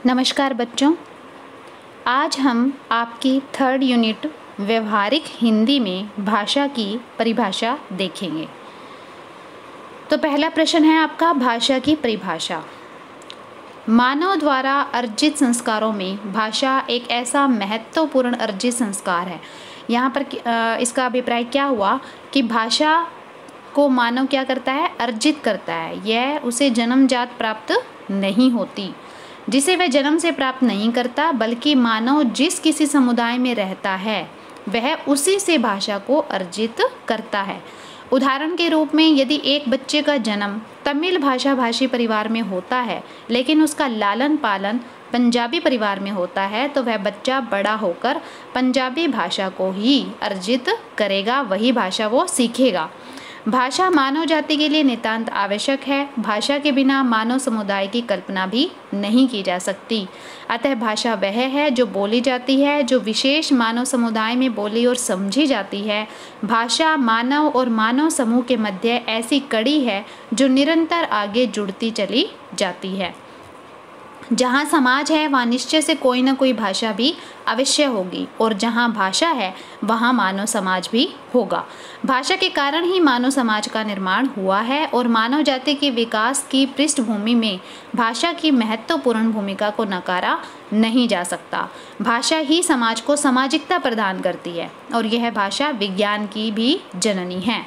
नमस्कार बच्चों, आज हम आपकी थर्ड यूनिट व्यवहारिक हिंदी में भाषा की परिभाषा देखेंगे। तो पहला प्रश्न है आपका, भाषा की परिभाषा। मानव द्वारा अर्जित संस्कारों में भाषा एक ऐसा महत्वपूर्ण अर्जित संस्कार है। यहाँ पर इसका अभिप्राय क्या हुआ कि भाषा को मानव क्या करता है, अर्जित करता है। यह उसे जन्मजात प्राप्त नहीं होती, जिसे वह जन्म से प्राप्त नहीं करता, बल्कि मानव जिस किसी समुदाय में रहता है वह उसी से भाषा को अर्जित करता है। उदाहरण के रूप में, यदि एक बच्चे का जन्म तमिल भाषा भाषी परिवार में होता है लेकिन उसका लालन पालन पंजाबी परिवार में होता है, तो वह बच्चा बड़ा होकर पंजाबी भाषा को ही अर्जित करेगा, वही भाषा वो सीखेगा। भाषा मानव जाति के लिए नितांत आवश्यक है। भाषा के बिना मानव समुदाय की कल्पना भी नहीं की जा सकती। अतः भाषा वह है जो बोली जाती है, जो विशेष मानव समुदाय में बोली और समझी जाती है। भाषा मानव और मानव समूह के मध्य ऐसी कड़ी है जो निरंतर आगे जुड़ती चली जाती है। जहाँ समाज है वहाँ निश्चय से कोई ना कोई भाषा भी अवश्य होगी, और जहाँ भाषा है वहाँ मानव समाज भी होगा। भाषा के कारण ही मानव समाज का निर्माण हुआ है, और मानव जाति के विकास की पृष्ठभूमि में भाषा की महत्वपूर्ण भूमिका को नकारा नहीं जा सकता। भाषा ही समाज को सामाजिकता प्रदान करती है, और यह भाषा विज्ञान की भी जननी है।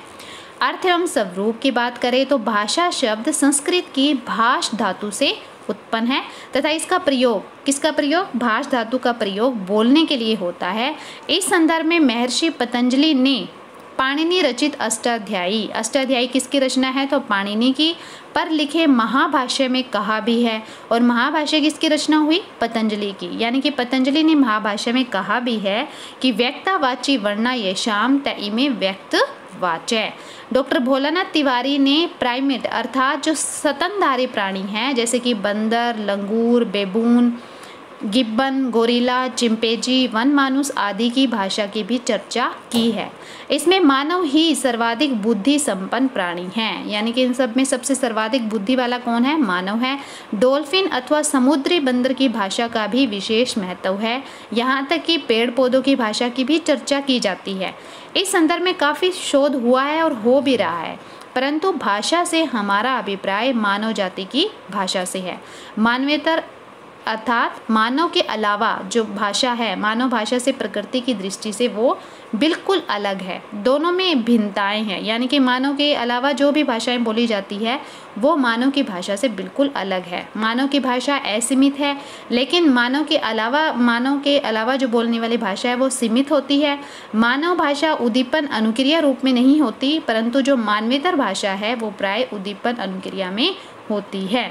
अर्थ एवं स्वरूप की बात करें तो भाषा शब्द संस्कृत की भाष धातु से उत्पन्न है तथा इसका प्रयोग, किसका प्रयोग, भाष धातु का प्रयोग बोलने के लिए होता है। इस संदर्भ में महर्षि पतंजलि ने पाणिनि रचित अष्टाध्यायी किसकी रचना है, तो पाणिनि की, पर लिखे महाभाष्य में कहा भी है। और महाभाष्य किसकी रचना हुई, पतंजलि की। यानी कि पतंजलि ने महाभाष्य में कहा भी है कि व्यक्तावाची वर्णा येषाम त इमे व्यक्त वाच्य। डॉक्टर भोलानाथ तिवारी ने प्राइमेट अर्थात जो स्तनधारी प्राणी हैं, जैसे कि बंदर, लंगूर, Bebun, Gibbon, gorilla, chimpanzee, one मानुस आदि की भाषा की भी चर्चा की है। इसमें मानव ही सर्वाधिक बुद्धि संपन्न प्राणी हैं, यानी कि इन सब में सबसे सर्वाधिक बुद्धि वाला कौन है, मानव है। डॉल्फिन अथवा समुद्री बंदर की भाषा का भी विशेष महत्व है। यहाँ तक कि पेड़ पौधों की भाषा की भी चर्चा की जाती है। इस संदर्भ में काफ़ी शोध हुआ है और हो भी रहा है, परंतु भाषा से हमारा अभिप्राय मानव जाति की भाषा से है। मानवेतर अर्थात मानव के अलावा जो भाषा है, मानव भाषा से प्रकृति की दृष्टि से वो बिल्कुल अलग है। दोनों में भिन्नताएं हैं, यानी कि मानव के अलावा जो भी भाषाएं बोली जाती है वो मानव की भाषा से बिल्कुल अलग है। मानव की भाषा असीमित है, लेकिन मानव के अलावा जो बोलने वाली भाषा है वो सीमित होती है। मानव भाषा उद्दीपन अनुक्रिया रूप में नहीं होती, परंतु जो मानवेतर भाषा है वो प्राय उद्दीपन अनुक्रिया में होती है।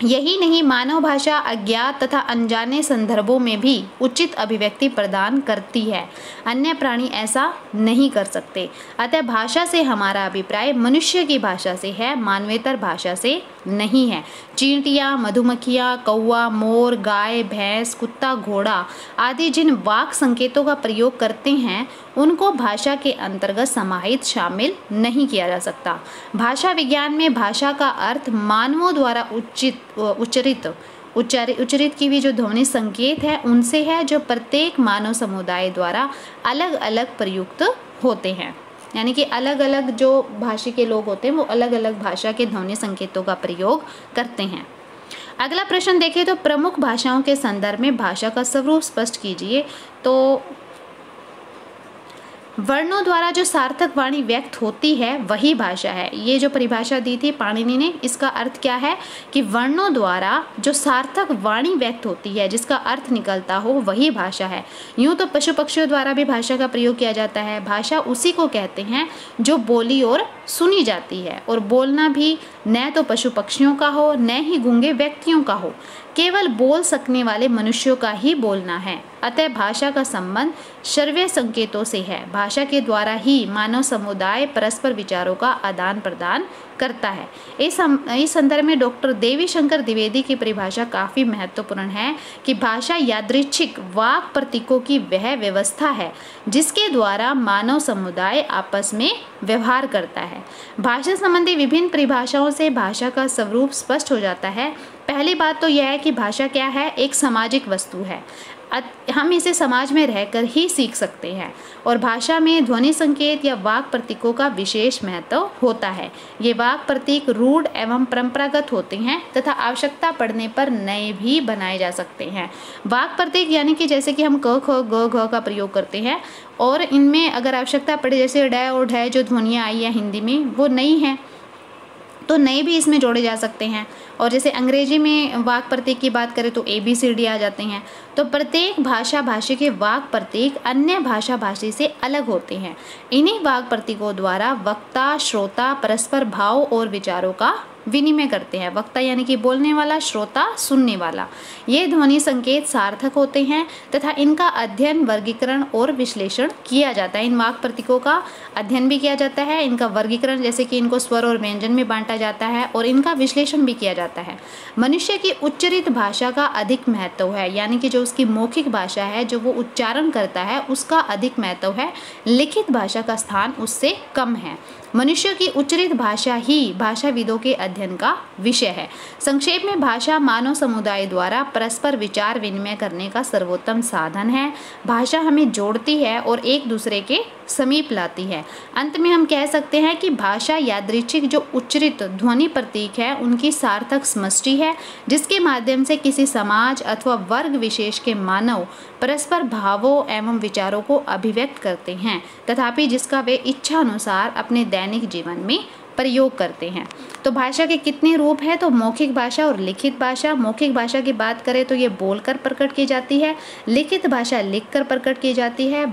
यही नहीं, मानव भाषा अज्ञात तथा अनजाने संदर्भों में भी उचित अभिव्यक्ति प्रदान करती है। अन्य प्राणी ऐसा नहीं कर सकते। अतः भाषा से हमारा अभिप्राय मनुष्य की भाषा से है, मानवेतर भाषा से नहीं है। चींटियाँ, मधुमक्खियाँ, कौवा, मोर, गाय, भैंस, कुत्ता, घोड़ा आदि जिन वाक संकेतों का प्रयोग करते हैं उनको भाषा के अंतर्गत समाहित शामिल नहीं किया जा सकता। भाषा विज्ञान में भाषा का अर्थ मानवों द्वारा उच्चरित की भी जो ध्वनि संकेत है उनसे है, जो प्रत्येक मानव समुदाय द्वारा अलग अलग प्रयुक्त होते हैं। यानी कि अलग अलग जो भाषी के लोग होते हैं वो अलग अलग भाषा के ध्वनि संकेतों का प्रयोग करते हैं। अगला प्रश्न देखें तो प्रमुख भाषाओं के संदर्भ में भाषा का स्वरूप स्पष्ट कीजिए। तो वर्णों द्वारा जो सार्थक वाणी व्यक्त होती है वही भाषा है। ये जो परिभाषा दी थी पाणिनि ने, इसका अर्थ क्या है कि वर्णों द्वारा जो सार्थक वाणी व्यक्त होती है, जिसका अर्थ निकलता हो, वही भाषा है। यूँ तो पशु पक्षियों द्वारा भी भाषा का प्रयोग किया जाता है। भाषा उसी को कहते हैं जो बोली और सुनी जाती है, और बोलना भी न तो पशु पक्षियों का हो न ही गूंगे व्यक्तियों का हो, केवल बोल सकने वाले मनुष्यों का ही बोलना है। अतः भाषा का संबंध श्रव्य संकेतों से है। भाषा के द्वारा ही मानव समुदाय परस्पर विचारों का आदान प्रदान करता है। इस संदर्भ में डॉक्टर देवी शंकर द्विवेदी की परिभाषा काफ़ी महत्वपूर्ण है कि भाषा यादृच्छिक वाक प्रतीकों की वह व्यवस्था है जिसके द्वारा मानव समुदाय आपस में व्यवहार करता है। भाषा संबंधी विभिन्न परिभाषाओं से भाषा का स्वरूप स्पष्ट हो जाता है। पहली बात तो यह है कि भाषा क्या है, एक सामाजिक वस्तु है। हम इसे समाज में रहकर ही सीख सकते हैं और भाषा में ध्वनि संकेत या वाक प्रतीकों का विशेष महत्व होता है। ये वाक प्रतीक रूढ़ एवं परंपरागत होते हैं तथा आवश्यकता पड़ने पर नए भी बनाए जा सकते हैं। वाक प्रतीक यानी कि जैसे कि हम क ख ग घ का प्रयोग करते हैं और इनमें अगर आवश्यकता पड़े, जैसे ड और ढ जो ध्वनियाँ आई है हिंदी में वो नई हैं तो नए भी इसमें जोड़े जा सकते हैं। और जैसे अंग्रेजी में वाक प्रतीक की बात करें तो ABCD आ जाते हैं। तो प्रत्येक भाषा भाषी के वाक प्रतीक अन्य भाषा भाषी से अलग होते हैं। इन्हीं वाक प्रतीकों द्वारा वक्ता श्रोता परस्पर भाव और विचारों का विनिमय करते हैं। वक्ता यानी कि बोलने वाला, श्रोता सुनने वाला। ये ध्वनि संकेत सार्थक होते हैं तथा इनका अध्ययन, वर्गीकरण और विश्लेषण किया जाता है। इन वाक प्रतीकों का अध्ययन भी किया जाता है, इनका वर्गीकरण जैसे कि इनको स्वर और व्यंजन में बांटा जाता है और इनका विश्लेषण भी किया जाता है। मनुष्य की उच्चरित भाषा का अधिक महत्व है, यानी कि जो उसकी मौखिक भाषा है, जो वो उच्चारण करता है, उसका अधिक महत्व है। लिखित भाषा का स्थान उससे कम है। मनुष्य की उच्चरित भाषा ही भाषाविदों के अध्ययन का विषय है। संक्षेप में भाषा मानव समुदाय द्वारा परस्पर विचार विनिमय करने का सर्वोत्तम साधन है। भाषा हमें जोड़ती है और एक दूसरे के समीप लाती है। अंत में हम कह सकते हैं कि भाषा यादृच्छिक जो उच्चरित ध्वनि प्रतीक है उनकी सार्थक समष्टि है, जिसके माध्यम से किसी समाज अथवा वर्ग विशेष के मानव परस्पर भावों एवं विचारों को अभिव्यक्त करते हैं, तथापि जिसका वे इच्छा अनुसार अपने दैनिक जीवन में प्रयोग करते हैं। तो भाषा के कितने रूप हैं? तो मौखिक भाषा और लिखित भाषा। मौखिक भाषा की बात करें तो ये बोलकर प्रकट की जाती है, लिखित भाषा लिखकर प्रकट की जाती है।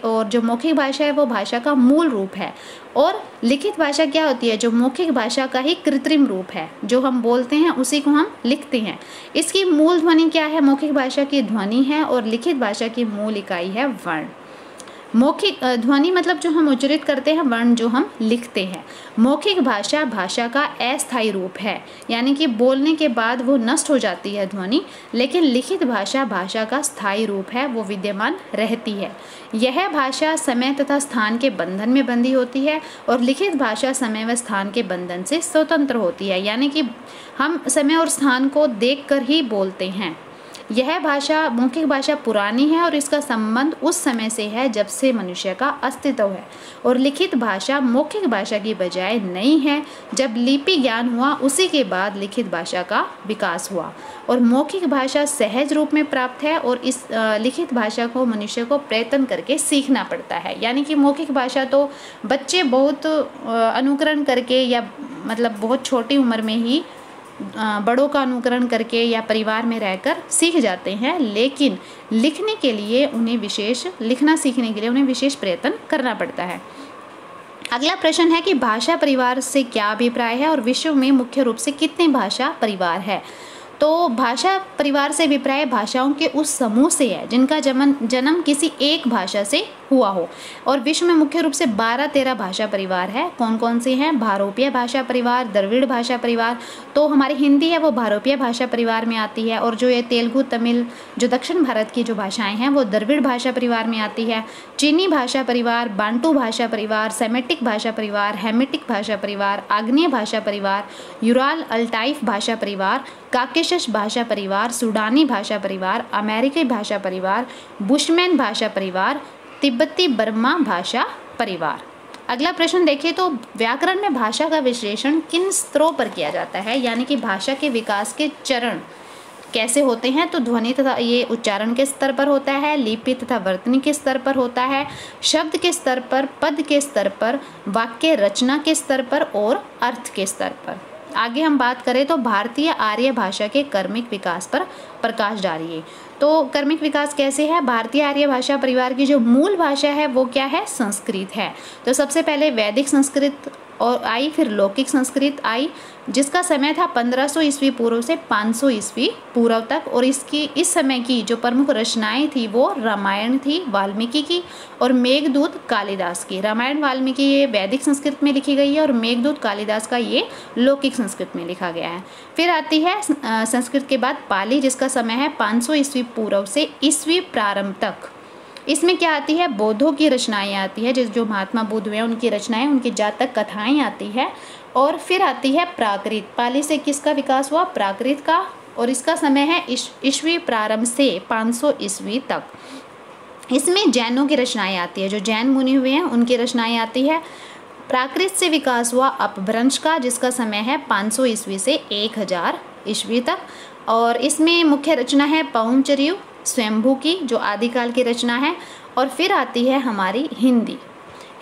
और जो मौखिक भाषा है वो भाषा का मूल रूप है और लिखित भाषा क्या होती है? जो मौखिक भाषा का ही कृत्रिम रूप है, जो हम बोलते हैं उसी को हम लिखते हैं। इसकी मूल ध्वनि क्या है? मौखिक भाषा की ध्वनि है और लिखित भाषा की मूल इकाई है वर्ण। मौखिक ध्वनि मतलब जो हम उच्चारित करते हैं, वर्ण जो हम लिखते हैं। मौखिक भाषा भाषा का अस्थायी रूप है, यानी कि बोलने के बाद वो नष्ट हो जाती है ध्वनि, लेकिन लिखित भाषा भाषा का स्थायी रूप है, वो विद्यमान रहती है। यह भाषा समय तथा स्थान के बंधन में बंधी होती है और लिखित भाषा समय व स्थान के बंधन से स्वतंत्र होती है, यानी कि हम समय और स्थान को देखकर ही बोलते हैं। यह भाषा मौखिक भाषा पुरानी है और इसका संबंध उस समय से है जब से मनुष्य का अस्तित्व है, और लिखित भाषा मौखिक भाषा की बजाय नई है। जब लिपि ज्ञान हुआ उसी के बाद लिखित भाषा का विकास हुआ और मौखिक भाषा सहज रूप में प्राप्त है और इस लिखित भाषा को मनुष्य को प्रयत्न करके सीखना पड़ता है। यानी कि मौखिक भाषा तो बच्चे बहुत अनुकरण करके या मतलब बहुत छोटी उम्र में ही बड़ों का अनुकरण करके या परिवार में रहकर सीख जाते हैं, लेकिन लिखने के लिए उन्हें लिखना सीखने के लिए उन्हें विशेष प्रयत्न करना पड़ता है। अगला प्रश्न है कि भाषा परिवार से क्या अभिप्राय है और विश्व में मुख्य रूप से कितने भाषा परिवार है? तो भाषा परिवार से अभिप्राय भाषाओं के उस समूह से है जिनका जन्म किसी एक भाषा से हुआ हो, और विश्व में मुख्य रूप से 12-13 भाषा परिवार है। कौन कौन से हैं? भारोपीय भाषा परिवार, द्रविड़ भाषा परिवार, तो हमारी हिंदी है वो भारोपीय भाषा परिवार में आती है, और जो ये तेलुगु तमिल जो दक्षिण भारत की जो भाषाएं हैं वो द्रविड़ भाषा परिवार में आती है। चीनी भाषा परिवार, बांटू भाषा परिवार, सेमेटिक भाषा परिवार, हेमिटिक भाषा परिवार, आग्नेय भाषा परिवार, यूराल अल्टाइफ भाषा परिवार, काकेशस भाषा परिवार, सूडानी भाषा परिवार, अमेरिकी भाषा परिवार, बुशमैन भाषा परिवार, तिब्बती बर्मा भाषा परिवार। अगला प्रश्न देखिए तो व्याकरण में भाषा का विश्लेषण किन स्तरों पर किया जाता है, यानी कि भाषा के विकास के चरण कैसे होते हैं? तो ध्वनि तथा ये उच्चारण के स्तर पर होता है, लिपि तथा वर्तनी के स्तर पर होता है, शब्द के स्तर पर, पद के स्तर पर, वाक्य रचना के स्तर पर और अर्थ के स्तर पर। आगे हम बात करें तो भारतीय आर्य भाषा के क्रमिक विकास पर प्रकाश डालिए। तो क्रमिक विकास कैसे है? भारतीय आर्य भाषा परिवार की जो मूल भाषा है वो क्या है? संस्कृत है। तो सबसे पहले वैदिक संस्कृत और आई फिर लौकिक संस्कृत आई, जिसका समय था 1500 ईस्वी पूर्व से 500 ईस्वी पूर्व तक। और इस समय की जो प्रमुख रचनाएं थी वो रामायण थी वाल्मीकि की, और मेघदूत कालिदास की। रामायण वाल्मीकि ये वैदिक संस्कृत में लिखी गई है, और मेघदूत कालिदास का ये लौकिक संस्कृत में लिखा गया है। फिर आती है संस्कृत के बाद पाली, जिसका समय है 500 ईस्वी पूर्व से ईस्वी प्रारंभ तक। इसमें क्या आती है, बौद्धों की रचनाएं आती है, जो महात्मा बुद्ध हुए उनकी रचनाएं, उनकी जातक कथाएं आती है। और फिर आती है प्राकृत। पाली से किसका विकास हुआ, प्राकृत का, और इसका समय है ईस्वी प्रारंभ से 500 ईस्वी तक। इसमें जैनों की रचनाएं आती है, जो जैन मुनि हुए हैं उनकी रचनाएं आती है। प्राकृत से विकास हुआ अपभ्रंश का, जिसका समय है 500 ईस्वी से 1000 ईस्वी तक। और इसमें मुख्य रचना है पवनचर्यु स्वयंभू की, जो आदिकाल की रचना है। और फिर आती है हमारी हिंदी।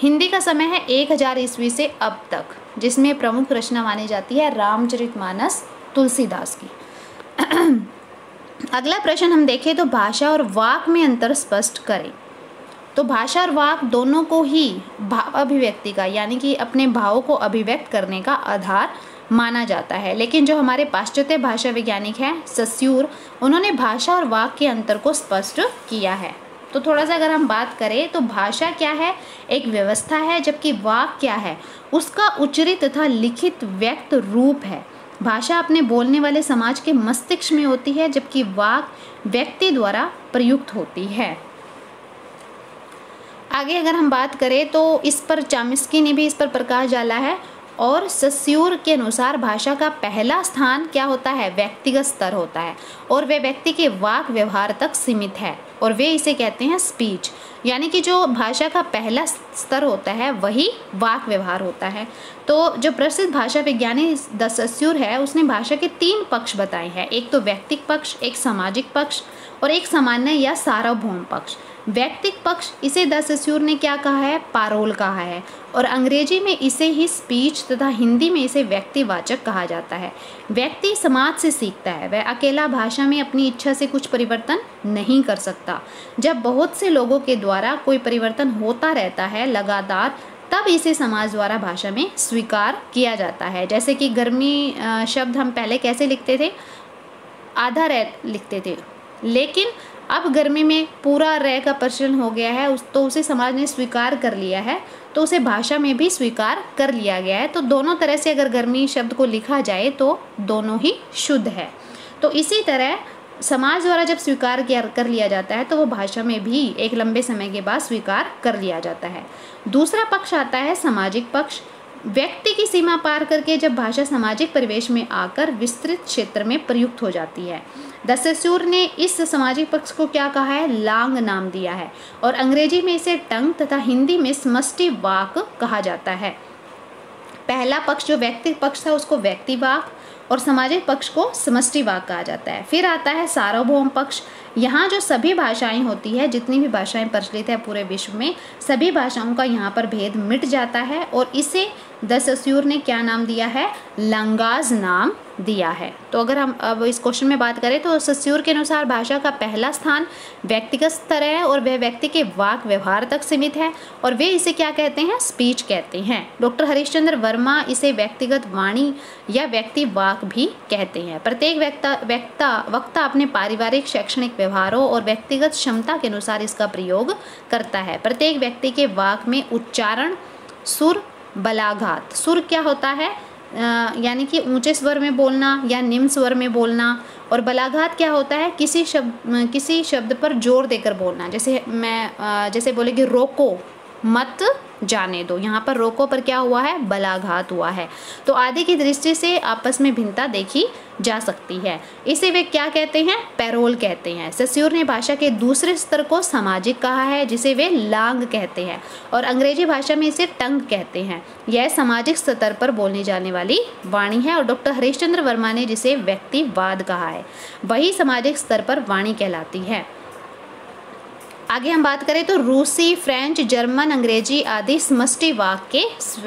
हिंदी का समय है 1000 ईस्वी से अब तक, जिसमें प्रमुख रचना मानी जाती है रामचरितमानस तुलसीदास की। अगला प्रश्न हम देखें तो भाषा और वाक में अंतर स्पष्ट करें। तो भाषा और वाक दोनों को ही भाव अभिव्यक्ति का, यानी कि अपने भावों को अभिव्यक्त करने का आधार माना जाता है। लेकिन जो हमारे पाश्चात्य भाषा वैज्ञानिक हैं सस्यूर, उन्होंने भाषा और वाक के अंतर को स्पष्ट किया है। तो थोड़ा सा अगर हम बात करें तो भाषा क्या है, एक व्यवस्था है, जबकि वाक क्या है, उसका उच्चरित तथा लिखित व्यक्त रूप है। भाषा अपने बोलने वाले समाज के मस्तिष्क में होती है, जबकि वाक व्यक्ति द्वारा प्रयुक्त होती है। आगे अगर हम बात करें तो इस पर चामिस्की ने भी इस पर प्रकाश डाला है, और सस्यूर के अनुसार भाषा का पहला स्थान क्या होता है, व्यक्तिगत स्तर होता है, और वे व्यक्ति के वाक व्यवहार तक सीमित है, और वे इसे कहते हैं स्पीच। यानी कि जो भाषा का पहला स्तर होता है वही वाक व्यवहार होता है। तो जो प्रसिद्ध भाषा विज्ञानी द सस्यूर है, उसने भाषा के 3 पक्ष बताए हैं, एक तो व्यक्तिक पक्ष, एक सामाजिक पक्ष, और एक सामान्य या सार्वभौम पक्ष। व्यक्तिक पक्ष इसे द सस्यूर ने क्या कहा है, पारोल कहा है, और अंग्रेजी में इसे ही स्पीच तथा हिंदी में इसे व्यक्तिवाचक कहा जाता है। व्यक्ति समाज से सीखता है, वह अकेला भाषा में अपनी इच्छा से कुछ परिवर्तन नहीं कर सकता। जब बहुत से लोगों के द्वारा कोई परिवर्तन होता रहता है लगातार, तब इसे समाज द्वारा भाषा में स्वीकार किया जाता है। जैसे कि गर्मी शब्द हम पहले कैसे लिखते थे, आधा रे लिखते थे, लेकिन अब गर्मी में पूरा रे का प्रचलन हो गया है, तो उसे समाज ने स्वीकार कर लिया है, तो उसे भाषा में भी स्वीकार कर लिया गया है। तो दोनों तरह से अगर गर्मी शब्द को लिखा जाए तो दोनों ही शुद्ध है। तो इसी तरह समाज द्वारा जब स्वीकार कर लिया जाता है तो वो भाषा में भी एक लंबे समय के बाद स्वीकार कर लिया जाता है। दूसरा पक्ष आता है सामाजिक पक्ष। व्यक्ति की सीमा पार करके जब भाषा सामाजिक परिवेश में आकर विस्तृत क्षेत्र में प्रयुक्त हो जाती है। द सस्यूर ने इस सामाजिक पक्ष को क्या कहा है, लांग नाम दिया है, और अंग्रेजी में इसे टंग तथा हिंदी में समष्टि वाक कहा जाता है। पहला पक्ष जो व्यक्तिक पक्ष था उसको व्यक्ति वाक, और सामाजिक पक्ष को समष्टि वाक कहा जाता है। फिर आता है सार्वभौम पक्ष। यहाँ जो सभी भाषाएं होती है, जितनी भी भाषाएं प्रचलित है पूरे विश्व में, सभी भाषाओं का यहाँ पर भेद मिट जाता है, और इसे द सस्यूर ने क्या नाम दिया है, लंगाज नाम दिया है। तो अगर हम अब इस क्वेश्चन में बात करें तो सस्यूर के अनुसार भाषा का पहला स्थान व्यक्तिगत स्तर है, और वह व्यक्ति के वाक व्यवहार तक सीमित है, और वे इसे क्या कहते हैं, स्पीच कहते हैं। डॉक्टर हरीशचंद्र वर्मा इसे व्यक्तिगत वाणी या व्यक्ति वाक भी कहते हैं। प्रत्येक वक्ता अपने पारिवारिक शैक्षणिक व्यवहारों और व्यक्तिगत क्षमता के अनुसार इसका प्रयोग करता है। प्रत्येक व्यक्ति के वाक में उच्चारण, सुर, बलाघात। सुर क्या होता है, यानी कि ऊंचे स्वर में बोलना या निम्न स्वर में बोलना, और बलाघात क्या होता है, किसी शब्द पर जोर देकर बोलना। जैसे बोले कि रोको, मत जाने दो, यहाँ पर रोको पर क्या हुआ है, बलाघात हुआ है। तो आदि की दृष्टि से आपस में भिन्नता देखी जा सकती है। इसे वे क्या कहते हैं, पैरोल कहते हैं। सस्यूर ने भाषा के दूसरे स्तर को सामाजिक कहा है, जिसे वे लांग कहते हैं, और अंग्रेजी भाषा में इसे टंग कहते हैं। यह सामाजिक स्तर पर बोलने जाने वाली वाणी है, और डॉक्टर हरीशचंद्र वर्मा ने जिसे व्यक्तिवाद कहा है, वही सामाजिक स्तर पर वाणी कहलाती है। आगे हम बात करें तो रूसी, फ्रेंच, जर्मन, अंग्रेजी आदि समष्टि वाक के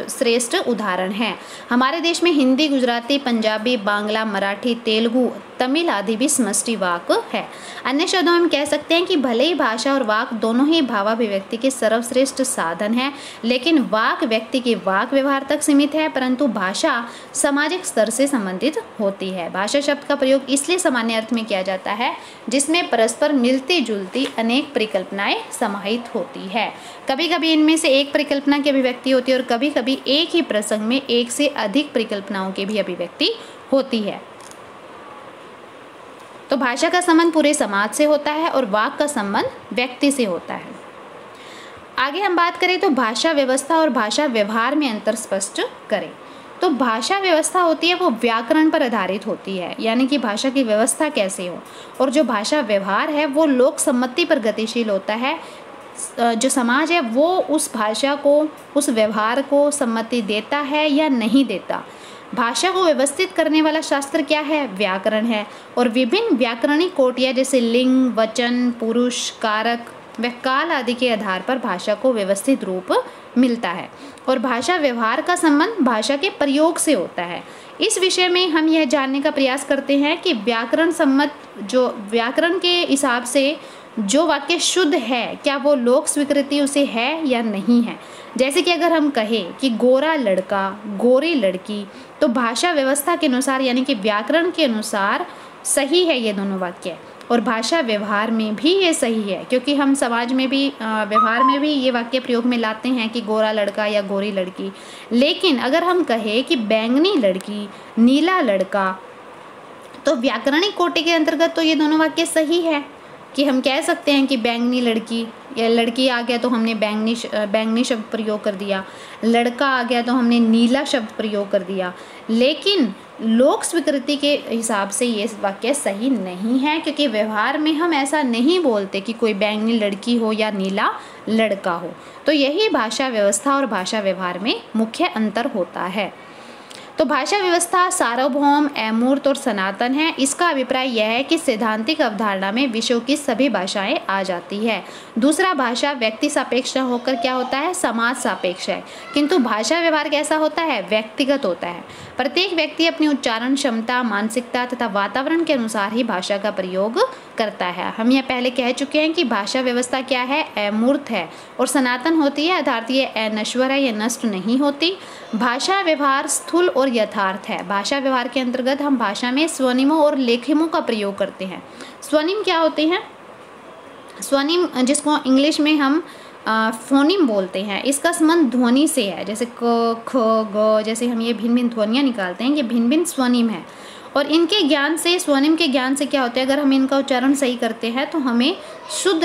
श्रेष्ठ उदाहरण हैं। हमारे देश में हिंदी, गुजराती, पंजाबी, बांग्ला, मराठी, तेलुगु तमिल आदि भी समष्टि वाक है। अन्य शब्दों में हम कह सकते हैं कि भले ही भाषा और वाक दोनों ही भावाभिव्यक्ति के सर्वश्रेष्ठ साधन हैं, लेकिन वाक व्यक्ति के वाक व्यवहार तक सीमित है, परंतु भाषा सामाजिक स्तर से संबंधित होती है। भाषा शब्द का प्रयोग इसलिए सामान्य अर्थ में किया जाता है जिसमें परस्पर मिलती जुलती अनेक परिकल्पनाएं समाहित होती है। कभी कभी इनमें से एक परिकल्पना की अभिव्यक्ति होती है और कभी कभी एक ही प्रसंग में एक से अधिक परिकल्पनाओं की भी अभिव्यक्ति होती है। तो भाषा का संबंध पूरे समाज से होता है और वाक का संबंध व्यक्ति से होता है। आगे हम बात करें तो भाषा व्यवस्था और भाषा व्यवहार में अंतर स्पष्ट करें। तो भाषा व्यवस्था होती है वो व्याकरण पर आधारित होती है, यानी कि भाषा की व्यवस्था कैसे हो, और जो भाषा व्यवहार है वो लोक सम्मति पर गतिशील होता है। जो समाज है वो उस भाषा को, उस व्यवहार को सम्मति देता है या नहीं देता। भाषा को व्यवस्थित करने वाला शास्त्र क्या है? व्याकरण है। और विभिन्न व्याकरणिक कोटियाँ जैसे लिंग, वचन, पुरुष, कारक व काल आदि के आधार पर भाषा को व्यवस्थित रूप मिलता है। और भाषा व्यवहार का संबंध भाषा के प्रयोग से होता है। इस विषय में हम यह जानने का प्रयास करते हैं कि व्याकरण सम्मत, जो व्याकरण के हिसाब से जो वाक्य शुद्ध है, क्या वो लोक स्वीकृति उसे है या नहीं है। जैसे कि अगर हम कहें कि गोरा लड़का, गोरी लड़की, तो भाषा व्यवस्था के अनुसार यानी कि व्याकरण के अनुसार सही है ये दोनों वाक्य, और भाषा व्यवहार में भी ये सही है, क्योंकि हम समाज में भी व्यवहार में भी ये वाक्य प्रयोग में लाते हैं कि गोरा लड़का या गोरी लड़की। लेकिन अगर हम कहें कि बैंगनी लड़की, नीला लड़का, तो व्याकरणिक कोटि के अंतर्गत तो ये दोनों वाक्य सही है कि हम कह सकते हैं कि बैंगनी लड़की, या लड़की आ गया तो हमने बैंगनी शब्द प्रयोग कर दिया, लड़का आ गया तो हमने नीला शब्द प्रयोग कर दिया। लेकिन लोक स्वीकृति के हिसाब से ये वाक्य सही नहीं है, क्योंकि व्यवहार में हम ऐसा नहीं बोलते कि कोई बैंगनी लड़की हो या नीला लड़का हो। तो यही भाषा व्यवस्था और भाषा व्यवहार में मुख्य अंतर होता है। तो भाषा व्यवस्था सार्वभौम, अमूर्त और सनातन है। इसका अभिप्राय यह है कि सैद्धांतिक अवधारणा में विश्व की सभी भाषाएं आ जाती है। दूसरा, भाषा व्यक्ति सापेक्ष होकर क्या होता है? समाज सापेक्ष है। किंतु भाषा व्यवहार कैसा होता है? व्यक्तिगत होता है। प्रत्येक व्यक्ति अपनी उच्चारण क्षमता, मानसिकता तथा वातावरण के अनुसार ही भाषा का प्रयोग करता है। हम यह पहले कह चुके हैं कि भाषा व्यवस्था क्या है? अमूर्त है और सनातन होती है, अर्थात ये अनश्वर है, ये नष्ट नहीं होती। भाषा व्यवहार स्थूल और यथार्थ है। भाषा व्यवहार के अंतर्गत हम भाषा में स्वनिमों और लेखिमों का प्रयोग करते हैं। स्वनिम क्या होते हैं? स्वनिम, जिसको इंग्लिश में हम फोनिम बोलते हैं, इसका संबंध ध्वनि से है। जैसे क, ख, ग, जैसे हम ये भिन्न भिन्न ध्वनियाँ निकालते हैं, ये भिन्न भिन्न स्वनिम है। और इनके ज्ञान से, स्वनिम के ज्ञान से क्या होता है? अगर हम इनका उच्चारण सही करते हैं तो हमें शुद्ध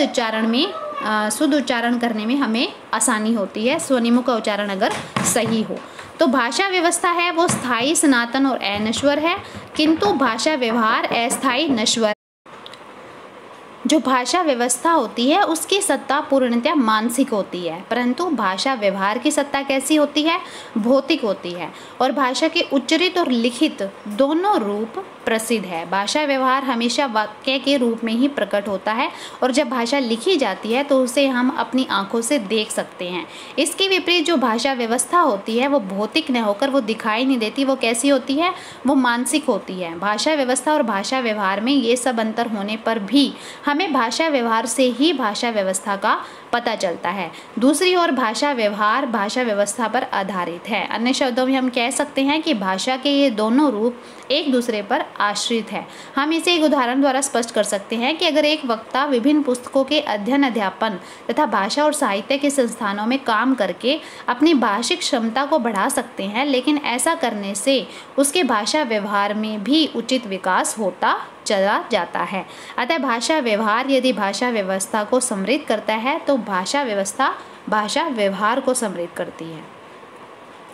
उच्चारण करने में हमें आसानी होती है, स्वनिमों का उच्चारण अगर सही हो। तो भाषा व्यवस्था है वो स्थायी, सनातन और अनश्वर है, किंतु भाषा व्यवहार अस्थायी, नश्वर। जो भाषा व्यवस्था होती है उसकी सत्ता पूर्णतः मानसिक होती है, परंतु भाषा व्यवहार की सत्ता कैसी होती है? भौतिक होती है। और भाषा के उच्चरित और लिखित दोनों रूप प्रसिद्ध है। भाषा व्यवहार हमेशा वाक्य के रूप में ही प्रकट होता है, और जब भाषा लिखी जाती है तो उसे हम अपनी आंखों से देख सकते हैं। इसके विपरीत जो भाषा व्यवस्था होती है वो भौतिक न होकर, वो दिखाई नहीं देती, वो कैसी होती है? वो मानसिक होती है। भाषा व्यवस्था और भाषा व्यवहार में ये सब अंतर होने पर भी हमें भाषा व्यवहार से ही भाषा व्यवस्था का पता चलता है। दूसरी ओर भाषा व्यवहार भाषा व्यवस्था पर आधारित है। अन्य शब्दों में हम कह सकते हैं कि भाषा के ये दोनों रूप एक दूसरे पर आश्रित है। हम इसे एक उदाहरण द्वारा स्पष्ट कर सकते हैं कि अगर एक वक्ता विभिन्न पुस्तकों के अध्ययन, अध्यापन तथा भाषा और साहित्य के संस्थानों में काम करके अपनी भाषिक क्षमता को बढ़ा सकते हैं, लेकिन ऐसा करने से उसके भाषा व्यवहार में भी उचित विकास होता चला जाता है। अतः भाषा व्यवहार यदि भाषा व्यवस्था को समृद्ध करता है तो भाषा व्यवस्था भाषा व्यवहार को समृद्ध करती है।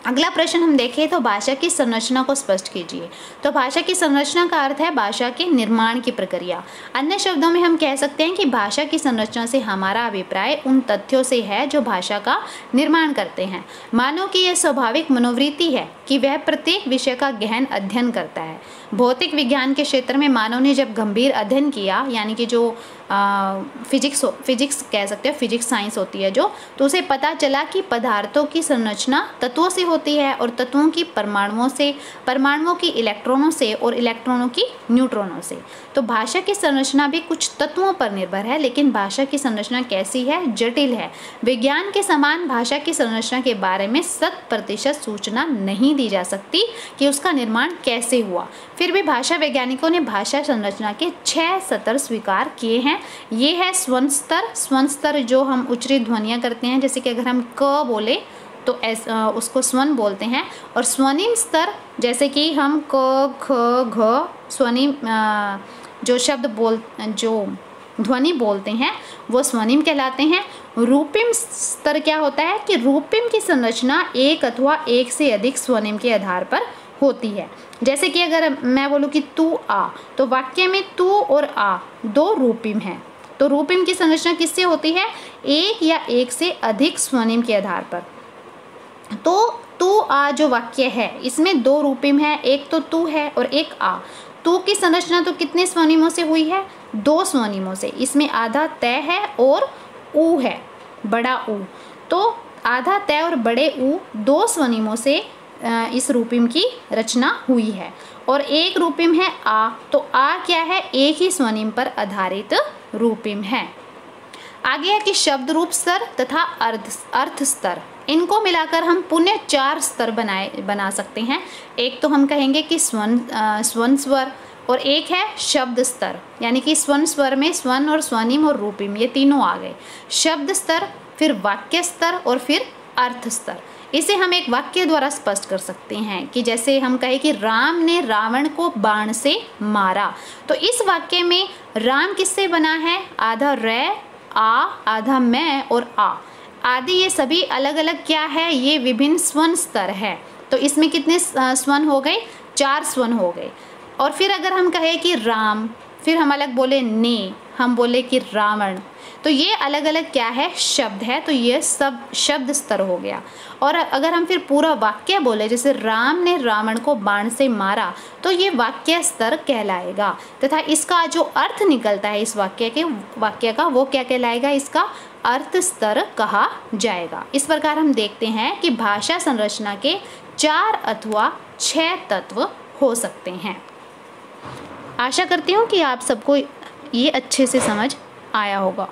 अगला प्रश्न हम देखें तो भाषा की संरचना को स्पष्ट कीजिए। तो भाषा की संरचना का अर्थ है भाषा के निर्माण की प्रक्रिया। अन्य शब्दों में हम कह सकते हैं कि भाषा की संरचना से हमारा अभिप्राय उन तथ्यों से है जो भाषा का निर्माण करते हैं। मानव की यह स्वाभाविक मनोवृत्ति है कि वह प्रत्येक विषय का गहन अध्ययन करता है। भौतिक विज्ञान के क्षेत्र में मानव ने जब गंभीर अध्ययन किया, यानी कि जो फिजिक्स कह सकते हैं, फिजिक्स साइंस होती है जो, तो उसे पता चला कि पदार्थों की संरचना तत्वों से होती है और तत्वों की परमाणुओं से, परमाणुओं की इलेक्ट्रॉनों से और इलेक्ट्रॉनों की न्यूट्रॉनों से। तो भाषा की संरचना भी कुछ तत्वों पर निर्भर है, लेकिन भाषा की संरचना कैसी है? जटिल है। विज्ञान के समान भाषा की संरचना के बारे में 100% सूचना नहीं दी जा सकती कि उसका निर्माण कैसे हुआ। फिर भी भाषा वैज्ञानिकों ने भाषा संरचना के 6 स्तर स्वीकार किए हैं। ये है स्वन स्तर। स्वन स्तर जो हम उच्चरित ध्वनियाँ करते हैं, जैसे कि अगर हम क बोले तो उसको स्वन बोलते हैं। और स्वनिम स्तर, जैसे कि हम क ख घ स्वनिम जो ध्वनि बोलते हैं वो स्वनिम कहलाते हैं। रूपिम स्तर क्या होता है कि रूपिम की संरचना एक अथवा एक से अधिक स्वनिम के आधार पर होती है। जैसे कि अगर मैं बोलूँ कि तू आ, तो वाक्य में तू और आ 2 रूपिम हैं। तो रूपिम की संरचना किससे होती है? एक या एक से अधिक स्वनिम के आधार पर। तो तू आ जो वाक्य है इसमें 2 रूपिम है, एक तो तू है और एक आ। तू की संरचना तो कितने स्वनिमों से हुई है? 2 स्वनिमों से। इसमें आधा तय है और ऊ है, बड़ा ऊ। तो आधा तय और बड़े ऊ 2 स्वनिमों से इस रूपिम की रचना हुई है। और एक रूपिम है आ, तो आ क्या है? एक ही स्वनिम पर आधारित रूपिम है। आगे है कि शब्द रूप स्तर तथा अर्थ स्तर। इनको मिलाकर हम पुनः 4 स्तर बना सकते हैं। एक तो हम कहेंगे कि स्वन स्वर, और एक है शब्द स्तर, यानी कि स्वन स्वर में स्वन और स्वनिम और रूपिम ये तीनों आ गए। शब्द स्तर, फिर वाक्य स्तर और फिर अर्थ स्तर। इसे हम एक वाक्य द्वारा स्पष्ट कर सकते हैं कि जैसे हम कहें कि राम ने रावण को बाण से मारा। तो इस वाक्य में राम किससे बना है? आधा रै आ, आधा मैं और आ आदि, ये सभी अलग अलग क्या है? ये विभिन्न स्वन स्तर है। तो इसमें कितने स्वन हो गए? 4 स्वन हो गए। और फिर अगर हम कहें कि राम, फिर हम अलग बोले ने, हम बोले कि रावण, तो ये अलग अलग क्या है? शब्द है। तो ये सब शब्द स्तर हो गया। और अगर हम फिर पूरा वाक्य बोले, जैसे राम ने रावण को बाण से मारा, तो ये वाक्य स्तर कहलाएगा। तथा इसका जो अर्थ निकलता है इस वाक्य का वो क्या कहलाएगा? इसका अर्थ स्तर कहा जाएगा। इस प्रकार हम देखते हैं कि भाषा संरचना के 4 अथवा 6 तत्व हो सकते हैं। आशा करती हूँ कि आप सबको ये अच्छे से समझ आया होगा।